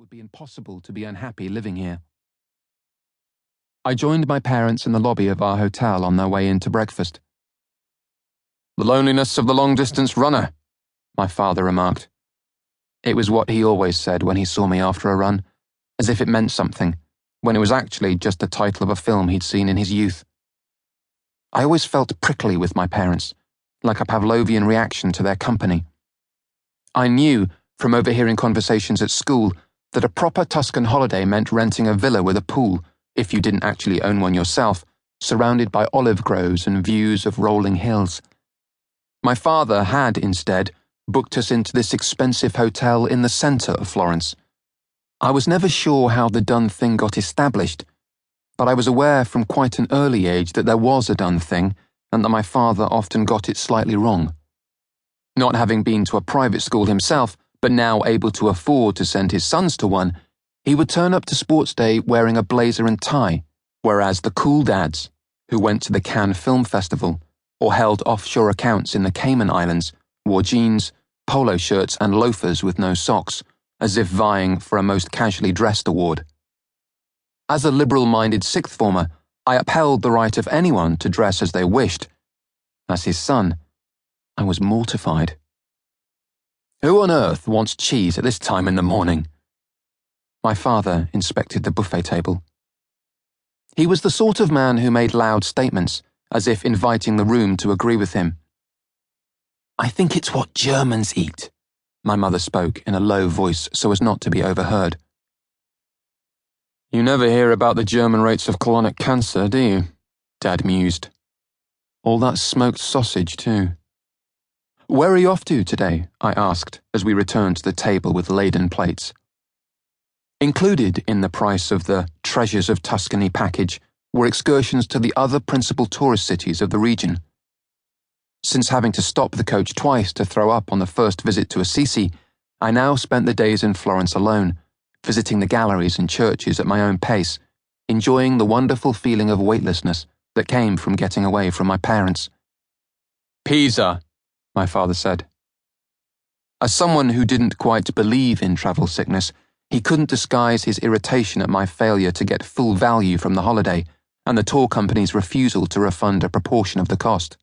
would be impossible to be unhappy living here. I joined my parents in the lobby of our hotel on their way in to breakfast. "The loneliness of the long-distance runner," my father remarked. It was what he always said when he saw me after a run, as if it meant something, when it was actually just the title of a film he'd seen in his youth. I always felt prickly with my parents, like a Pavlovian reaction to their company. I knew, from overhearing conversations at school, that a proper Tuscan holiday meant renting a villa with a pool, if you didn't actually own one yourself, surrounded by olive groves and views of rolling hills. My father had, instead, booked us into this expensive hotel in the centre of Florence. I was never sure how the done thing got established, but I was aware from quite an early age that there was a done thing and that my father often got it slightly wrong. Not having been to a private school himself, but now able to afford to send his sons to one, he would turn up to sports day wearing a blazer and tie, whereas the cool dads, who went to the Cannes Film Festival or held offshore accounts in the Cayman Islands, wore jeans, polo shirts and loafers with no socks, as if vying for a most casually dressed award. As a liberal-minded sixth former, I upheld the right of anyone to dress as they wished. As his son, I was mortified. Who on earth wants cheese at this time in the morning? My father inspected the buffet table. He was the sort of man who made loud statements, as if inviting the room to agree with him. "I think it's what Germans eat," my mother spoke in a low voice so as not to be overheard. "You never hear about the German rates of colonic cancer, do you?" Dad mused. "All that smoked sausage, too." "Where are you off to today?" I asked as we returned to the table with laden plates. Included in the price of the Treasures of Tuscany package were excursions to the other principal tourist cities of the region. Since having to stop the coach twice to throw up on the first visit to Assisi, I now spent the days in Florence alone, visiting the galleries and churches at my own pace, enjoying the wonderful feeling of weightlessness that came from getting away from my parents. "Pisa," my father said. As someone who didn't quite believe in travel sickness, he couldn't disguise his irritation at my failure to get full value from the holiday and the tour company's refusal to refund a proportion of the cost.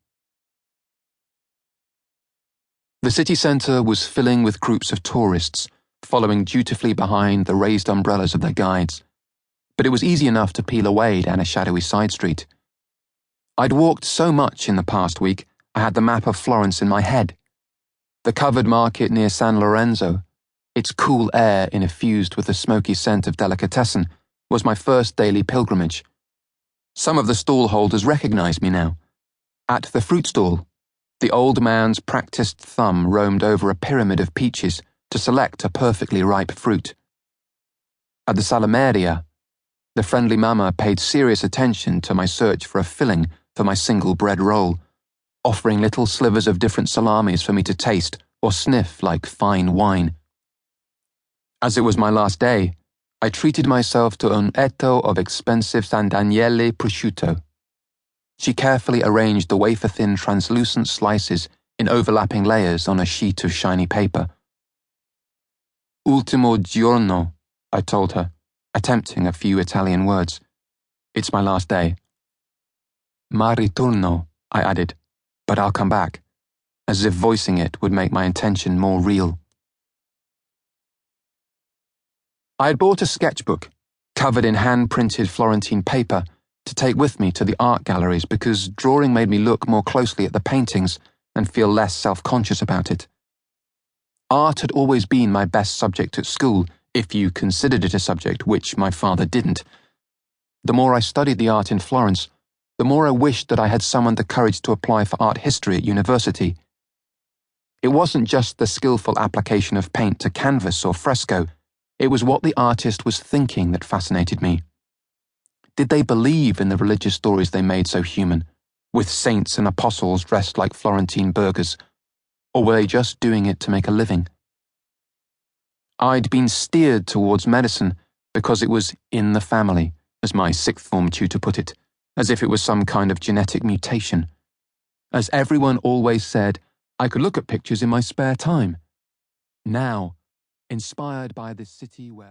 The city centre was filling with groups of tourists, following dutifully behind the raised umbrellas of their guides, but it was easy enough to peel away down a shadowy side street. I'd walked so much in the past week, I had the map of Florence in my head. The covered market near San Lorenzo, its cool air infused with the smoky scent of delicatessen, was my first daily pilgrimage. Some of the stall-holders recognized me now. At the fruit stall, the old man's practiced thumb roamed over a pyramid of peaches to select a perfectly ripe fruit. At the salameria, the friendly mama paid serious attention to my search for a filling for my single bread roll, offering little slivers of different salamis for me to taste or sniff like fine wine. As it was my last day, I treated myself to un etto of expensive San Daniele prosciutto. She carefully arranged the wafer-thin translucent slices in overlapping layers on a sheet of shiny paper. "Ultimo giorno," I told her, attempting a few Italian words. "It's my last day." "Ma ritorno," I added, "but I'll come back," as if voicing it would make my intention more real. I had bought a sketchbook, covered in hand-printed Florentine paper, to take with me to the art galleries because drawing made me look more closely at the paintings and feel less self-conscious about it. Art had always been my best subject at school, if you considered it a subject, which my father didn't. The more I studied the art in Florence, the more I wished that I had summoned the courage to apply for art history at university. It wasn't just the skillful application of paint to canvas or fresco, it was what the artist was thinking that fascinated me. Did they believe in the religious stories they made so human, with saints and apostles dressed like Florentine burghers, or were they just doing it to make a living? I'd been steered towards medicine because it was in the family, as my sixth form tutor put it, as if it was some kind of genetic mutation. As everyone always said, I could look at pictures in my spare time. Now, inspired by this city where